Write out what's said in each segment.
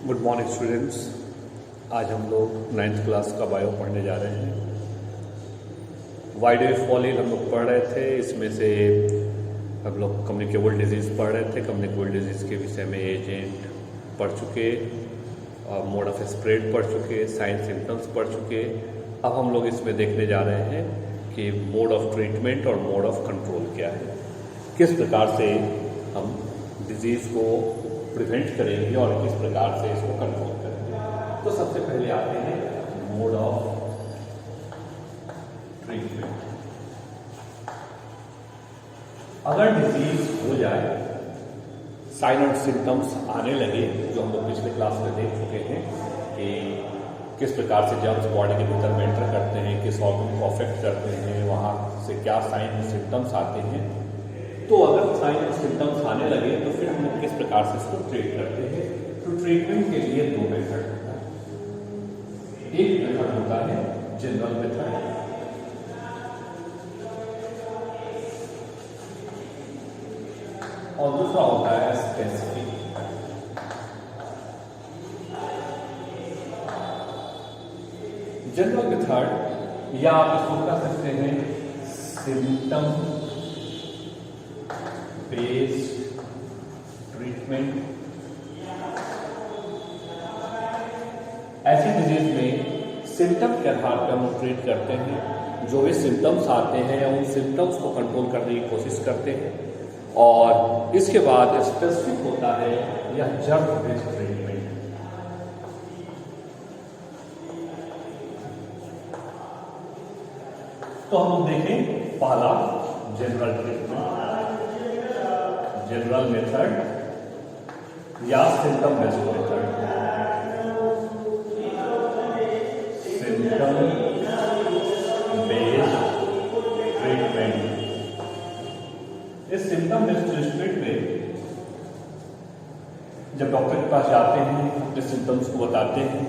Good morning students. आज हम लोग 9th क्लास का बायो पढ़ने जा रहे हैं। वाइड वेव फॉलिन हम लोग पढ़ रहे थे। इसमें से हम लोग कम्युनिकेबल डिजीज़ पढ़ रहे थे। कम्युनिकेबल डिजीज़ के विषय में एजेंट पढ़ चुके, मोड ऑफ स्प्रेड पढ़ चुके, साइन सिम्टम्स पढ़ चुके। अब हम लोग इसमें देखने जा रहे हैं कि मोड ऑफ ट्रीटमेंट और मोड ऑफ कंट्रोल क्या है, किस प्रकार से हम डिजीज़ को प्रिवेंट करेंगे और किस प्रकार से इसको कंट्रोल करेंगे। तो सबसे पहले आते हैं मोड ऑफ ट्रीटमेंट। अगर डिजीज हो जाए, साइन और सिम्टम्स आने लगे, जो हम लोग पिछले क्लास में देख चुके हैं कि किस प्रकार से जर्म्स बॉडी के भीतर में एंटर करते हैं, किस ऑर्गन को अफेक्ट करते हैं, वहाँ से क्या साइन और सिम्टम्स आते हैं। तो अगर साइन और सिम्टम्स आने लगे तो फिर हम लोग किस प्रकार से इसको ट्रीट करते हैं। तो ट्रीटमेंट के लिए दो मेथड होता है। एक मेथड होता है जनरल मेथड, और दूसरा होता है स्पेसिफिक। जनरल मेथड या आप इसको कह सकते हैं सिम्टम बेस्ड ट्रीटमेंट। ऐसी डिजीज में सिम्टम के आधार पर हम ट्रीट करते हैं। जो भी सिम्टम्स आते हैं उन सिम्टम्स को कंट्रोल करने की कोशिश करते हैं, और इसके बाद स्पेसिफिक होता है या जर्म बेस्ड ट्रीटमेंट। तो हम लोग देखें पहला जनरल ट्रीटमेंट, जनरल मेथड या symptom based method. Symptom based treatment. इस सिम्टम बेस्ड ट्रीटमेंट में जब डॉक्टर के पास जाते हैं, अपने सिम्टम्स को बताते हैं,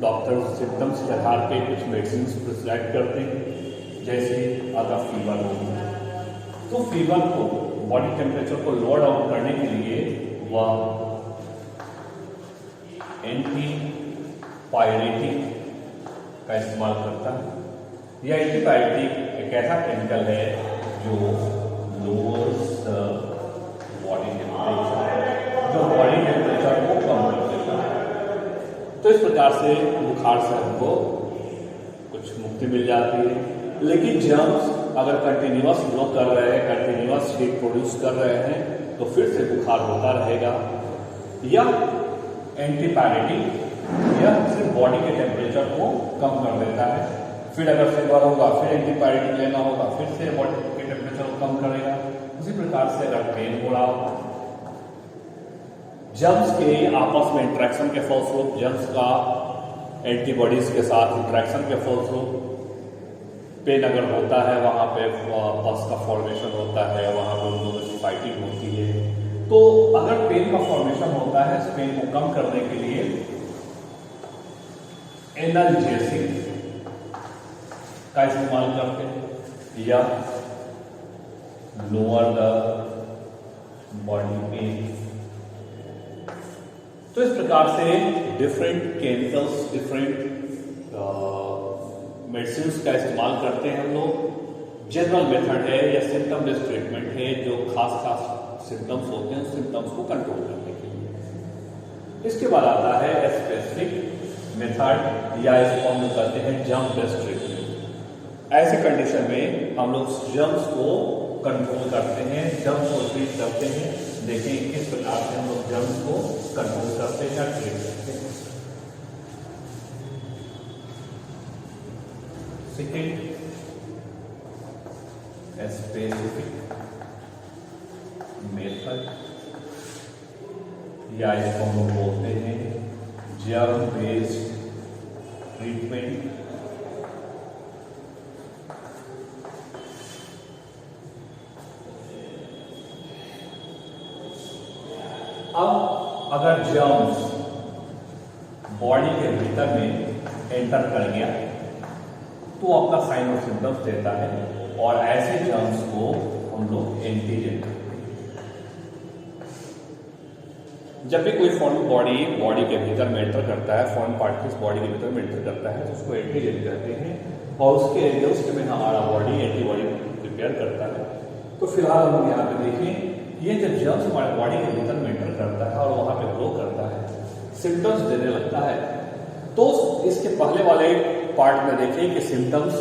डॉक्टर सिम्टम्स के आधार पे कुछ मेडिसिन प्रिस्क्राइब करते हैं। जैसे अगर फीवर हो तो फीवर को, बॉडी टेम्परेचर को लो डाउन करने के लिए वह एंटीपायरेटिक का इस्तेमाल करता है। यह एंटीपायरेटिक एक ऐसा केमिकल है जो लोअर्स बॉडी टेम्परेचर, जो बॉडी टेम्परेचर को कम कर देता है। तो इस प्रकार से बुखार से हमको कुछ मुक्ति मिल जाती है। लेकिन जर्म्स अगर कंटिन्यूअस ग्रो कर रहे हैं, कंटिन्यूअस हीट प्रोड्यूस कर रहे हैं, तो फिर से बुखार होता रहेगा। या एंटीपायरेटिक यह सिर्फ बॉडी के टेम्परेचर को कम कर देता है। फिर अगर फीवर होगा, फिर एंटीपायरेटिक लेना होगा, फिर से बॉडी के टेम्परेचर को कम करेगा। उसी प्रकार से अगर पेन हो रहा हो, जर्म्स के आपस में इंट्रैक्शन के फलस्वरूप, जर्म्स का एंटीबॉडीज के साथ इंट्रैक्शन के फलस्वरूप पेन अगर होता है, वहाँ पे पस का फॉर्मेशन होता है, वहाँ पे उन दोनों की फाइटिंग होती है। तो अगर पेन का फॉर्मेशन होता है, इस पेन को कम करने के लिए एनाल्जेसिक का इस्तेमाल करते हैं या लोअर द बॉडी पेन। तो इस प्रकार से डिफरेंट केमिकल्स, डिफरेंट मेडिसिन का इस्तेमाल करते हैं हम लोग। जनरल मेथड है या सिम्टम बेस्ड ट्रीटमेंट है, जो खास सिम्टम्स होते हैं, सिम्टम्स को कंट्रोल करने के लिए। इसके बाद आता है स्पेसिफिक मेथड या इसको हम लोग कहते हैं जर्म बेस्ड ट्रीटमेंट। ऐसे कंडीशन में हम लोग जर्म्स को कंट्रोल करते हैं, जर्म्स को ट्रीट करते हैं। देखें किस प्रकार से हम लोग जर्म्स को कंट्रोल करते हैं या ट्रीट करते हैं। सेकेंड, स्पेसिफिक मेथड या इसको हम लोग बोलते हैं जर्म बेस्ड ट्रीटमेंट। अब अगर जर्म्स बॉडी के भीतर में एंटर कर गया तो अपना साइन और सिम्टम्स देता है, और ऐसे जर्म्स को हम लोग एंटीजन कहते हैं। जब भी कोई फॉरेन बॉडी के भीतर में एंटर करता है, फॉरेन पार्टिकल्स बॉडी के भीतर में एंटर करता है तो उसको एंटीजन कहते हैं और उसके अगेंस्ट में हमारा बॉडी एंटीबॉडी प्रिपेयर करता है। तो फिलहाल हम यहाँ पे देखें, ये जब जर्म्स हमारे बॉडी के भीतर में एंटर करता है और वहाँ पे ग्रो करता है, सिम्टम्स देने लगता है, तो इसके पहले वाले पार्ट में देखें कि सिम्टम्स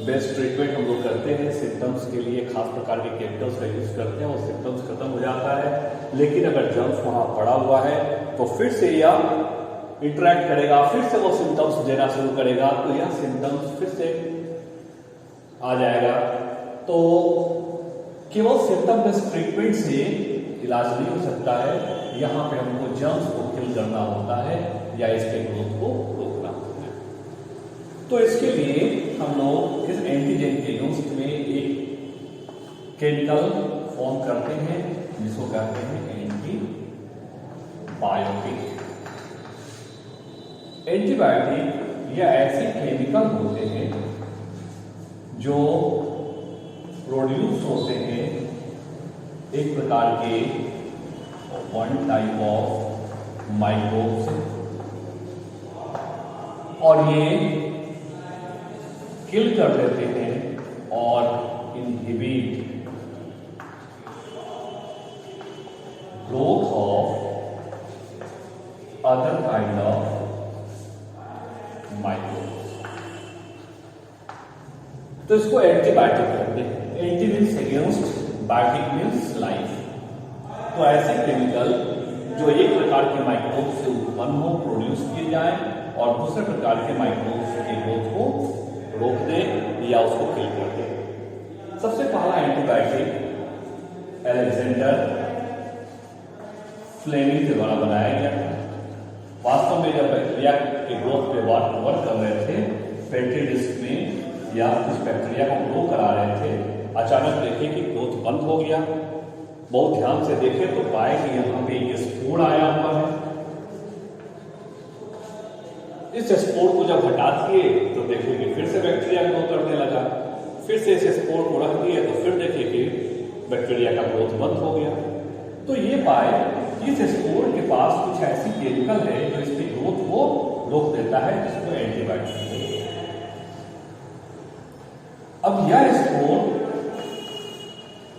बेस्ड ट्रीटमेंट हम लोग करते हैं। सिम्टम्स के लिए खास प्रकार के केमिकल्स का यूज करते हैं और सिम्टम्स खत्म हो जाता है। लेकिन अगर जर्म्स वहाँ पड़ा हुआ है तो फिर से यह इंटरेक्ट करेगा, फिर से वो सिम्टम्स देना शुरू करेगा, तो यह सिम्टम्स फिर से आ जाएगा। तो केवल सिम्टम बेस्ड ट्रीटमेंट से इलाज नहीं हो सकता है, यहाँ पे हमको जर्म्स को किल करना होता है या इसके ग्रोथ को रोकना होता है। तो इसके लिए हम लोग इस एंटीजन के अगेंस्ट में एक केमिकल फॉर्म करते हैं जिसको कहते हैं एंटीबायोटिक। एंटीबायोटिक या ऐसे केमिकल होते हैं जो प्रोड्यूस होते हैं एक प्रकार के वन टाइप ऑफ माइक्रोब से, और ये किल कर देते हैं और inhibit growth of other kind of microbes. तो इसको एंटीबायोटिक कहते हैं। Anti means against, biotic means life. तो ऐसे केमिकल जो एक प्रकार के माइक्रोब से उत्पन्न हो, प्रोड्यूस किए जाए और दूसरे प्रकार के माइक्रोब्स के ग्रोथ को रोक दे या उसको किल कर दे। सबसे पहला एंटीबायोटिक अलेक्जेंडर फ्लेमिंग के द्वारा बनाया गया था। वास्तव में जब बैक्टीरिया के ग्रोथ पे वर्क कर रहे थे पेट्री डिस्क में या कुछ बैक्टीरिया को ग्रो करा रहे थे, अचानक देखे कि ग्रोथ बंद हो गया। बहुत ध्यान से देखे तो पाए कि यहाँ पे एक स्पोर आया हुआ है। इस स्पोर को जब हटा दिए तो देखे कि फिर से बैक्टीरिया ग्रो करने लगा। फिर से इस स्पोर को रख दिए तो फिर देखे कि बैक्टीरिया का ग्रोथ बंद हो गया। तो ये पाए कि इस स्पोर के पास कुछ ऐसी केमिकल है जो इसकी ग्रोथ को रोक देता है, जिसको एंटीबायोटिक। अब यह स्पोर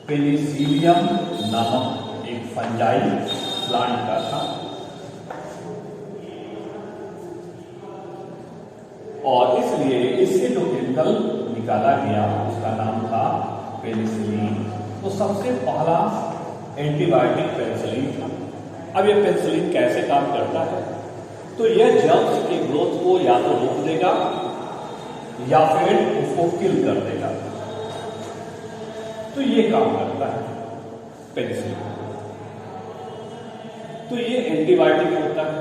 पेनिसिलियम नामक एक फंजाई प्लांट का था और इसलिए इससे जो केमिकल निकाला गया उसका नाम था पेनिसिलिन। तो सबसे पहला एंटीबायोटिक पेनिसिलिन था। अब यह पेनिसिलिन कैसे काम करता है? तो यह जर्म्स के ग्रोथ को या तो रोक देगा या फिर उसको किल कर देगा। तो ये काम करता है पेनिसिलिन। तो ये एंटीबायोटिक होता है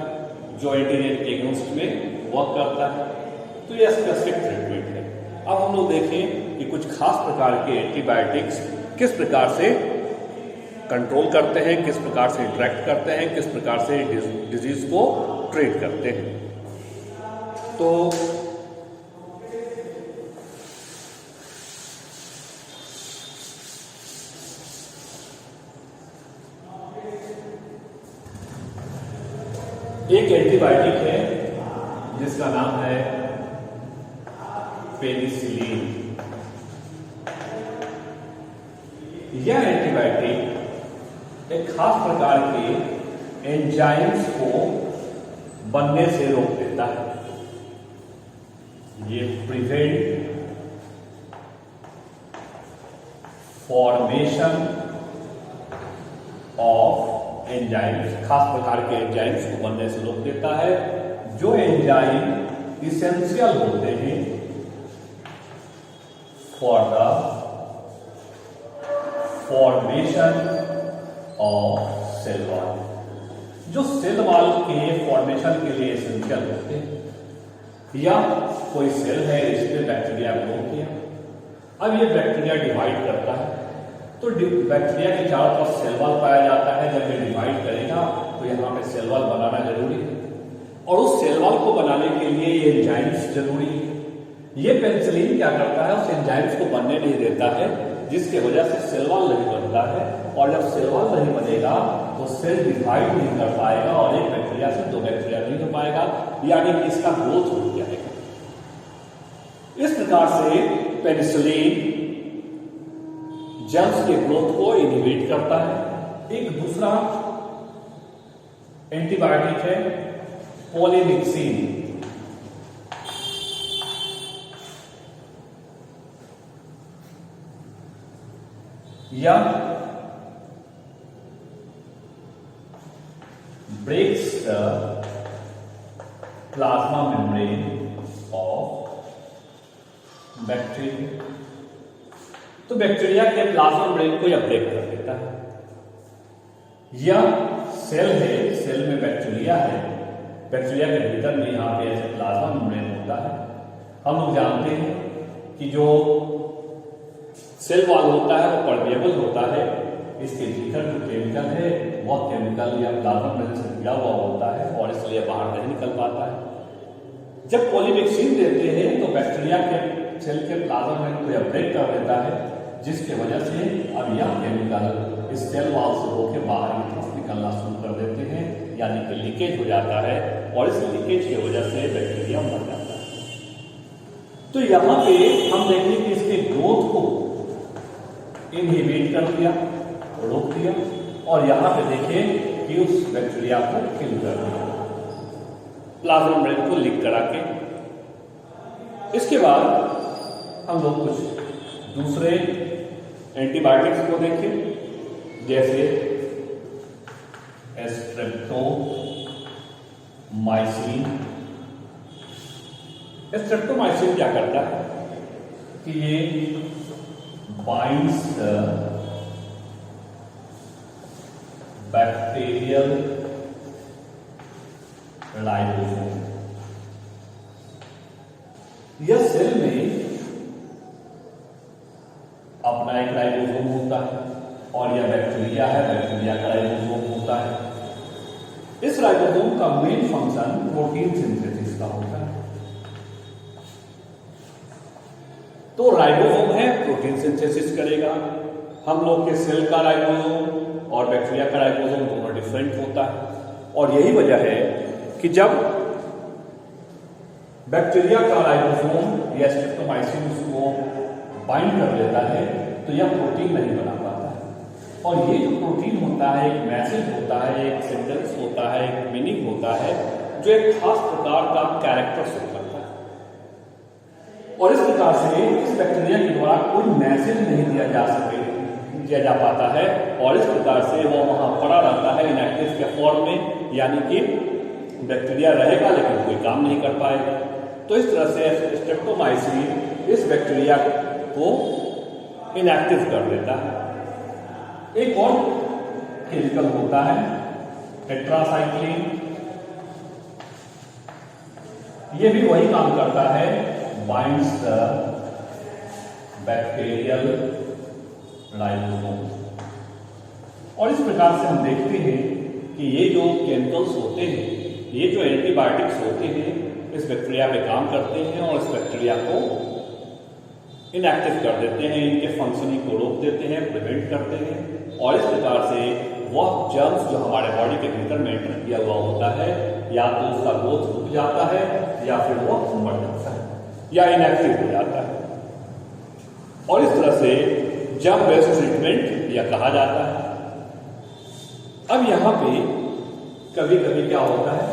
जो एंटीजन के अगेंस्ट में वर्क करता है। तो ये स्पेसिफिक ट्रीटमेंट है। अब हम लोग देखें कि कुछ खास प्रकार के एंटीबायोटिक्स किस प्रकार से कंट्रोल करते हैं, किस प्रकार से इंटरेक्ट करते हैं, किस प्रकार से डिजीज को ट्रीट करते हैं। तो एक एंटीबायोटिक है जिसका नाम है पेनिसिलिन। यह एंटीबायोटिक एक खास प्रकार के एंजाइम्स को बनने से रोक देता है। ये प्रिवेंट फॉर्मेशन ऑफ एंजाइम्स, खास प्रकार के एंजाइम्स को बनने से रोक देता है। जो एंजाइम इसेंशियल होते हैं for the formation of cell wall, जो सेल वॉल के फॉर्मेशन के लिए एसेंशियल होते हैं। या कोई सेल है इसमें बैक्टीरिया ग्रो किया, अब ये बैक्टीरिया डिवाइड करता है तो बैक्टीरिया के चारों तरफ सेल वॉल पाया जाता है। जब ये डिवाइड करेगा तो यहाँ पे सेल वॉल बनाना जरूरी है और उस सेल वॉल को बनाने के लिए ये एंजाइम्स जरूरी है। ये पेनिसिलिन क्या करता है, उस एंजाइम्स को बनने नहीं देता है, जिसकी वजह से सेल वॉल नहीं बनता है। और जब सेल वॉल नहीं बनेगा तो सेल डिवाइड नहीं कर पाएगा और एक बैक्टीरिया से दो बैक्टीरिया नहीं हो पाएगा, यानी कि इसका ग्रोथ रुक जाएगा। इस प्रकार से पेनिसिलिन जर्म्स के ग्रोथ को इनहिबिट करता है। एक दूसरा एंटीबायोटिक है पॉलीमिक्सिन। यह breaks the plasma membrane of bacteria. तो बैक्टीरिया के प्लाज्मा मेम्ब्रेन को यह ब्रेक कर देता है। यह सेल है, सेल में बैक्टीरिया है, बैक्टीरिया के भीतर में यहाँ पे ऐसे प्लाज्मा मेम्ब्रेन होता है। हम लोग जानते हैं कि जो सेल वॉल होता है वो परमेएबल होता है, इसके भीतर जो केमिकल है वह केमिकल या प्लाज्मा मेम्ब्रेन से जुड़ा हुआ होता है और इसलिए बाहर नहीं निकल पाता है। जब पॉलीमिक्सिन देते हैं तो बैक्टीरिया के सेल के प्लाज्मा मेम्ब्रेन को यह ब्रेक कर देता है, जिसके वजह से अब यह केमिकल इस सेल वॉल से होकर बाहर की तरफ निकलना शुरू कर देते हैं, यानी कि लीकेज हो जाता है और इस लीकेज की वजह से बैक्टीरिया मर जाता है। तो यहाँ पे हम देखें कि इसके ग्रोथ को इनहिबिट कर दिया, रोक दिया, और यहाँ पे देखें कि उस बैक्टीरिया को किल कर दिया प्लाज्मा मेम्ब्रेन को लीक करा के। इसके बाद हम लोग कुछ दूसरे एंटीबायोटिक्स को देखें, जैसे स्ट्रेप्टोमाइसिन। स्ट्रेप्टोमाइसिन क्या करता है कि ये बाइंड्स द बैक्टीरियल राइबोसोम। यह सेल में अपना एक राइबोसोम होता है और यह बैक्टीरिया है, बैक्टीरिया का राइबोसोम होता है। इस राइबोसोम का मेन फंक्शन प्रोटीन सिंथेसिस का होता है। तो राइबोसोम है, प्रोटीन सिंथेसिस करेगा। हम लोग के सेल का राइबोसोम और बैक्टीरिया का राइबोसोम दोनों डिफरेंट होता है और यही वजह है कि जब बैक्टीरिया का राइबोसोम या स्ट्रेप्टोमाइसिन उसको बाइंड कर लेता है तो यह प्रोटीन नहीं बना पाता है। और ये जो प्रोटीन होता है एक मैसेज होता है, एक सेंटेंस होता है, एक मीनिंग होता है, जो एक खास प्रकार का कैरेक्टर शो करता है। और इस प्रकार से इस बैक्टीरिया के द्वारा कोई मैसेज नहीं दिया जा पाता है और इस प्रकार से वो वहां पड़ा रहता है इनएक्टिव के फॉर्म में, यानी कि बैक्टीरिया रहेगा लेकिन कोई काम नहीं कर पाएगा। तो इस तरह से स्ट्रेप्टोमाइसिन इस बैक्टीरिया को इनएक्टिव कर देता है। एक और केमिकल होता है टेट्रासाइक्लिन। ये भी वही काम करता है, बाइंड्स द बैक्टीरियल राइबोसोम। और इस प्रकार से हम देखते हैं कि ये जो केमिकल्स होते हैं, ये जो एंटीबायोटिक्स होते हैं, इस बैक्टीरिया पे काम करते हैं और इस बैक्टीरिया को इनएक्टिव कर देते हैं, इनके फंक्शनिंग को रोक देते हैं, प्रिवेंट करते हैं और इस प्रकार से वह जर्म्स जो हमारे बॉडी के भीतर में एंटर किया हुआ होता है, या तो उसका ग्रोथ रुक जाता है या फिर वह मर जाता है या इनएक्टिव हो जाता है। और इस तरह से जर्म बेस्ड ट्रीटमेंट यह कहा जाता है। अब यहाँ पे कभी कभी क्या होता है